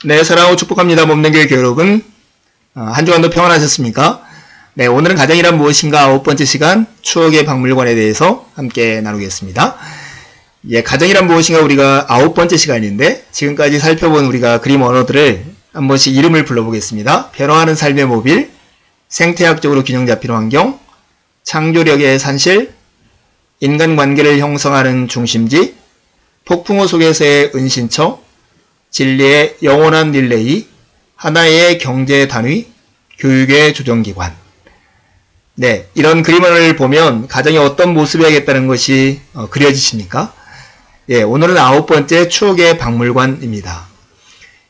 네, 사랑하고 축복합니다. 몸nen교회 여러분. 한 주간도 평안하셨습니까? 네, 오늘은 가정이란 무엇인가 9번째 시간 추억의 박물관에 대해서 함께 나누겠습니다. 예, 가정이란 무엇인가 우리가 9번째 시간인데 지금까지 살펴본 우리가 그림 언어들을 한 번씩 이름을 불러보겠습니다. 변화하는 삶의 모빌, 생태학적으로 균형 잡힌 환경, 창조력의 산실, 인간관계를 형성하는 중심지, 폭풍우 속에서의 은신처, 진리의 영원한 릴레이, 하나의 경제 단위, 교육의 조정기관. 네, 이런 그림을 보면 가정이 어떤 모습이야겠다는 것이 그려지십니까? 예, 오늘은 9번째 추억의 박물관입니다.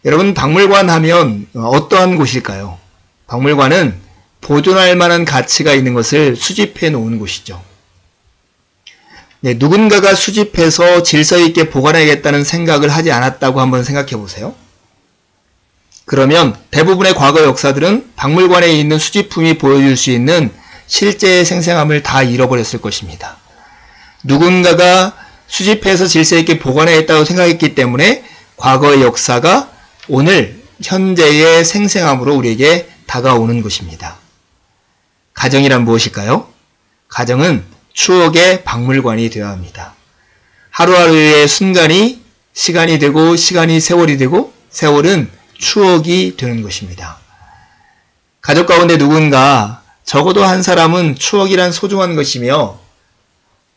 여러분, 박물관 하면 어떠한 곳일까요? 박물관은 보존할 만한 가치가 있는 것을 수집해 놓은 곳이죠. 네, 누군가가 수집해서 질서 있게 보관해야겠다는 생각을 하지 않았다고 한번 생각해 보세요. 그러면 대부분의 과거 역사들은 박물관에 있는 수집품이 보여줄 수 있는 실제의 생생함을 다 잃어버렸을 것입니다. 누군가가 수집해서 질서 있게 보관해야겠다고 생각했기 때문에 과거의 역사가 오늘 현재의 생생함으로 우리에게 다가오는 것입니다. 가정이란 무엇일까요? 가정은 추억의 박물관이 되어야 합니다. 하루하루의 순간이 시간이 되고 시간이 세월이 되고 세월은 추억이 되는 것입니다. 가족 가운데 누군가 적어도 한 사람은 추억이란 소중한 것이며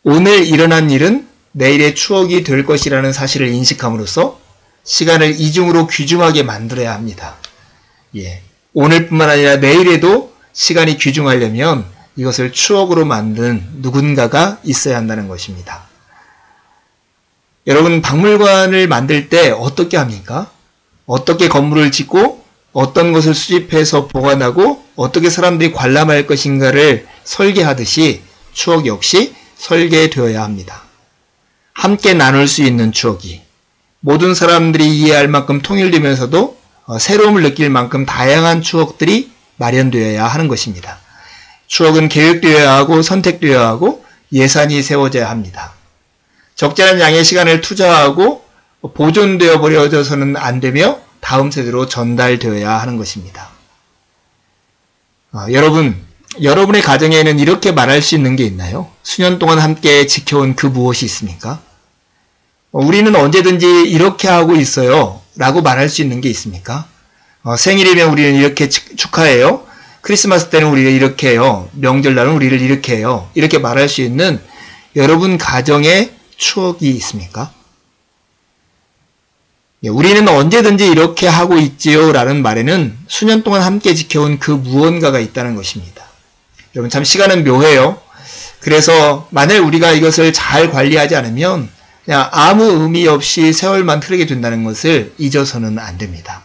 오늘 일어난 일은 내일의 추억이 될 것이라는 사실을 인식함으로써 시간을 이중으로 귀중하게 만들어야 합니다. 예, 오늘뿐만 아니라 내일에도 시간이 귀중하려면 이것을 추억으로 만든 누군가가 있어야 한다는 것입니다. 여러분, 박물관을 만들 때 어떻게 합니까? 어떻게 건물을 짓고 어떤 것을 수집해서 보관하고 어떻게 사람들이 관람할 것인가를 설계하듯이 추억 역시 설계되어야 합니다. 함께 나눌 수 있는 추억이 모든 사람들이 이해할 만큼 통일되면서도 새로움을 느낄 만큼 다양한 추억들이 마련되어야 하는 것입니다. 추억은 계획되어야 하고 선택되어야 하고 예산이 세워져야 합니다. 적절한 양의 시간을 투자하고 보존되어 버려져서는 안 되며 다음 세대로 전달되어야 하는 것입니다. 여러분의 가정에는 이렇게 말할 수 있는 게 있나요? 수년 동안 함께 지켜온 그 무엇이 있습니까? 우리는 언제든지 이렇게 하고 있어요 라고 말할 수 있는 게 있습니까? 생일이면 우리는 이렇게 축하해요. 크리스마스 때는 우리가 이렇게 해요. 명절날은 우리를 이렇게 해요. 이렇게 말할 수 있는 여러분 가정의 추억이 있습니까? 예, 우리는 언제든지 이렇게 하고 있지요 라는 말에는 수년 동안 함께 지켜온 그 무언가가 있다는 것입니다. 여러분, 참 시간은 묘해요. 그래서 만약 우리가 이것을 잘 관리하지 않으면 그냥 아무 의미 없이 세월만 흐르게 된다는 것을 잊어서는 안 됩니다.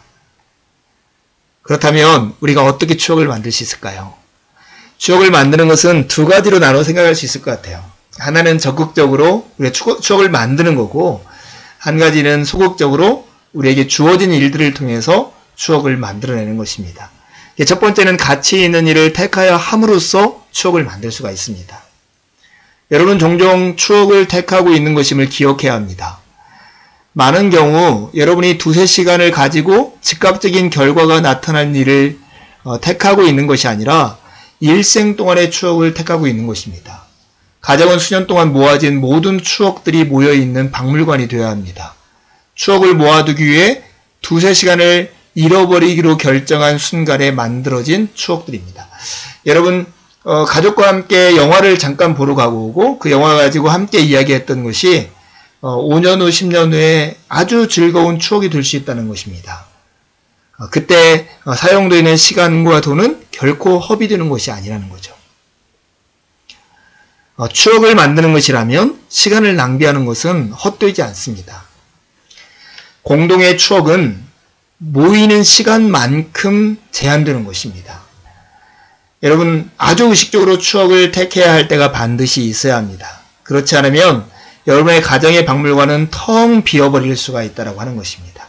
그렇다면 우리가 어떻게 추억을 만들 수 있을까요? 추억을 만드는 것은 두 가지로 나눠 생각할 수 있을 것 같아요. 하나는 적극적으로 우리가 추억을 만드는 거고, 한 가지는 소극적으로 우리에게 주어진 일들을 통해서 추억을 만들어내는 것입니다. 첫 번째는 가치 있는 일을 택하여 함으로써 추억을 만들 수가 있습니다. 여러분, 종종 추억을 택하고 있는 것임을 기억해야 합니다. 많은 경우 여러분이 두세 시간을 가지고 즉각적인 결과가 나타난 일을 택하고 있는 것이 아니라 일생 동안의 추억을 택하고 있는 것입니다. 가정은 수년 동안 모아진 모든 추억들이 모여있는 박물관이 되어야 합니다. 추억을 모아두기 위해 두세 시간을 잃어버리기로 결정한 순간에 만들어진 추억들입니다. 여러분, 가족과 함께 영화를 잠깐 보러 가고 오고 그 영화 가지고 함께 이야기했던 것이 5년 후, 10년 후에 아주 즐거운 추억이 될 수 있다는 것입니다. 그때 사용되는 시간과 돈은 결코 허비되는 것이 아니라는 거죠. 추억을 만드는 것이라면 시간을 낭비하는 것은 헛되지 않습니다. 공동의 추억은 모이는 시간만큼 제한되는 것입니다. 여러분, 아주 의식적으로 추억을 택해야 할 때가 반드시 있어야 합니다. 그렇지 않으면 여러분의 가정의 박물관은 텅 비어버릴 수가 있다고 하는 것입니다.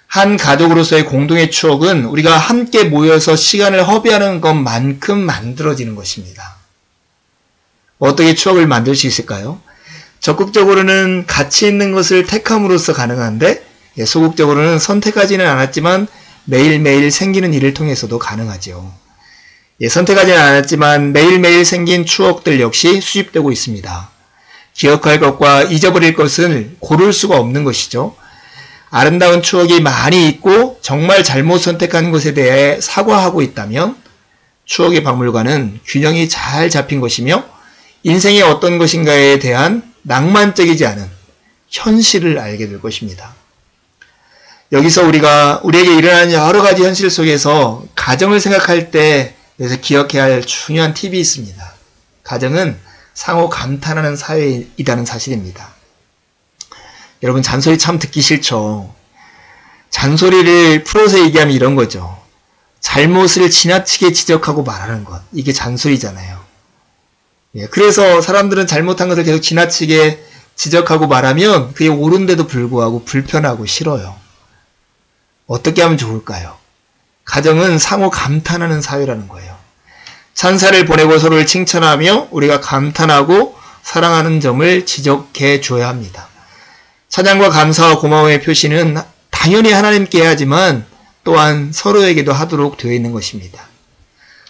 한 가족으로서의 공동의 추억은 우리가 함께 모여서 시간을 허비하는 것만큼 만들어지는 것입니다. 어떻게 추억을 만들 수 있을까요? 적극적으로는 가치 있는 것을 택함으로써 가능한데 소극적으로는 선택하지는 않았지만 매일매일 생기는 일을 통해서도 가능하죠. 선택하지는 않았지만 매일매일 생긴 추억들 역시 수집되고 있습니다. 기억할 것과 잊어버릴 것은 고를 수가 없는 것이죠. 아름다운 추억이 많이 있고 정말 잘못 선택한 것에 대해 사과하고 있다면 추억의 박물관은 균형이 잘 잡힌 것이며 인생이 어떤 것인가에 대한 낭만적이지 않은 현실을 알게 될 것입니다. 여기서 우리에게 일어나는 여러 가지 현실 속에서 가정을 생각할 때 그래서 기억해야 할 중요한 팁이 있습니다. 가정은 상호 감탄하는 사회이라는 사실입니다. 여러분 잔소리 참 듣기 싫죠. 잔소리를 풀어서 얘기하면 이런 거죠. 잘못을 지나치게 지적하고 말하는 것. 이게 잔소리잖아요. 그래서 사람들은 잘못한 것을 계속 지나치게 지적하고 말하면 그게 옳은데도 불구하고 불편하고 싫어요. 어떻게 하면 좋을까요? 가정은 상호 감탄하는 사회라는 거예요. 찬사를 보내고 서로를 칭찬하며 우리가 감탄하고 사랑하는 점을 지적해 줘야 합니다. 찬양과 감사와 고마움의 표시는 당연히 하나님께 해야지만 또한 서로에게도 하도록 되어 있는 것입니다.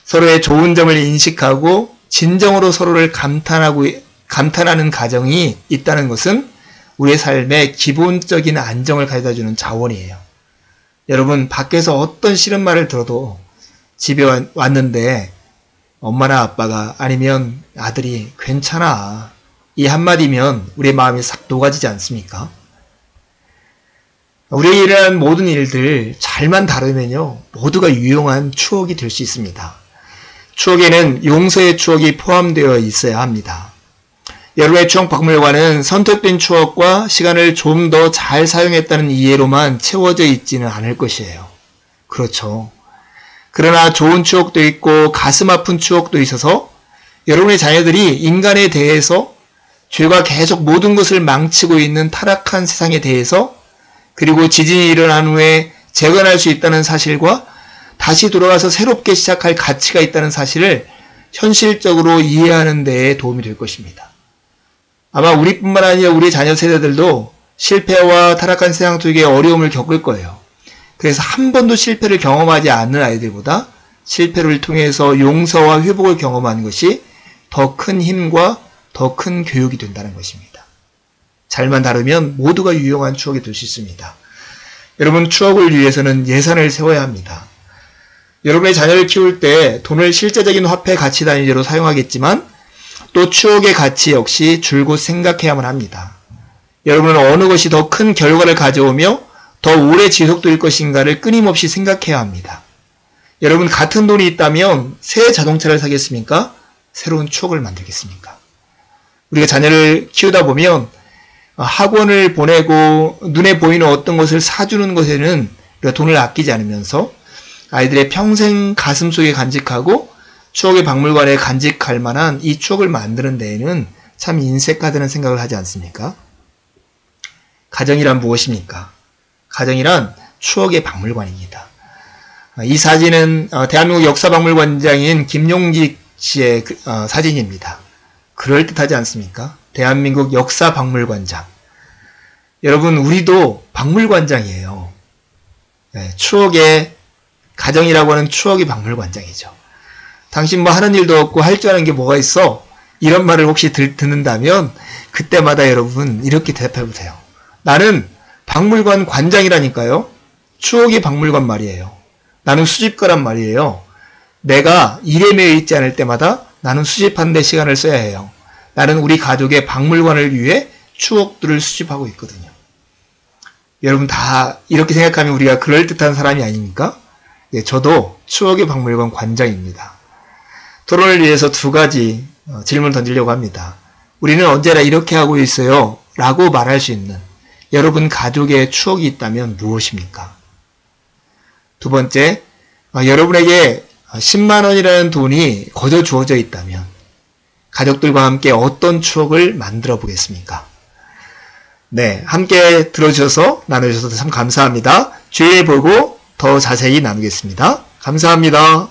서로의 좋은 점을 인식하고 진정으로 서로를 감탄하는 가정이 있다는 것은 우리의 삶에 기본적인 안정을 가져다주는 자원이에요. 여러분 밖에서 어떤 싫은 말을 들어도 집에 왔는데 엄마나 아빠가 아니면 아들이 괜찮아 이 한마디면 우리의 마음이 싹 녹아지지 않습니까? 우리에게 일어난 모든 일들 잘만 다루면요 모두가 유용한 추억이 될 수 있습니다. 추억에는 용서의 추억이 포함되어 있어야 합니다. 여러분의 추억 박물관은 선택된 추억과 시간을 좀 더 잘 사용했다는 이해로만 채워져 있지는 않을 것이에요. 그렇죠. 그러나 좋은 추억도 있고 가슴 아픈 추억도 있어서 여러분의 자녀들이 인간에 대해서 죄가 계속 모든 것을 망치고 있는 타락한 세상에 대해서 그리고 지진이 일어난 후에 재건할 수 있다는 사실과 다시 돌아가서 새롭게 시작할 가치가 있다는 사실을 현실적으로 이해하는 데에 도움이 될 것입니다. 아마 우리뿐만 아니라 우리 자녀 세대들도 실패와 타락한 세상 속에 어려움을 겪을 거예요. 그래서 한 번도 실패를 경험하지 않는 아이들보다 실패를 통해서 용서와 회복을 경험하는 것이 더 큰 힘과 더 큰 교육이 된다는 것입니다. 잘만 다루면 모두가 유용한 추억이 될 수 있습니다. 여러분 추억을 위해서는 예산을 세워야 합니다. 여러분의 자녀를 키울 때 돈을 실제적인 화폐 가치 단위로 사용하겠지만 또 추억의 가치 역시 줄곧 생각해야만 합니다. 여러분은 어느 것이 더 큰 결과를 가져오며 더 오래 지속될 것인가를 끊임없이 생각해야 합니다. 여러분 같은 돈이 있다면 새 자동차를 사겠습니까? 새로운 추억을 만들겠습니까? 우리가 자녀를 키우다 보면 학원을 보내고 눈에 보이는 어떤 것을 사주는 것에는 우리가 돈을 아끼지 않으면서 아이들의 평생 가슴속에 간직하고 추억의 박물관에 간직할 만한 이 추억을 만드는 데에는 참 인색하다는 생각을 하지 않습니까? 가정이란 무엇입니까? 가정이란 추억의 박물관입니다. 이 사진은 대한민국 역사박물관장인 김용직 씨의 사진입니다. 그럴듯하지 않습니까? 대한민국 역사박물관장. 여러분 우리도 박물관장이에요. 추억의 가정이라고 하는 추억의 박물관장이죠. 당신 뭐 하는 일도 없고 할 줄 아는 게 뭐가 있어? 이런 말을 혹시 듣는다면 그때마다 여러분 이렇게 대답해 보세요. 나는 박물관 관장이라니까요. 추억의 박물관 말이에요. 나는 수집가란 말이에요. 내가 일에 매여 있지 않을 때마다 나는 수집하는 데 시간을 써야 해요. 나는 우리 가족의 박물관을 위해 추억들을 수집하고 있거든요. 여러분 다 이렇게 생각하면 우리가 그럴듯한 사람이 아닙니까? 네, 저도 추억의 박물관 관장입니다. 토론을 위해서 두 가지 질문을 던지려고 합니다. 우리는 언제나 이렇게 하고 있어요 라고 말할 수 있는 여러분 가족의 추억이 있다면 무엇입니까? 두 번째, 여러분에게 10만 원이라는 돈이 거저 주어져 있다면 가족들과 함께 어떤 추억을 만들어 보겠습니까? 네, 함께 들어주셔서 나눠주셔서 참 감사합니다. 주의해 보고 더 자세히 나누겠습니다. 감사합니다.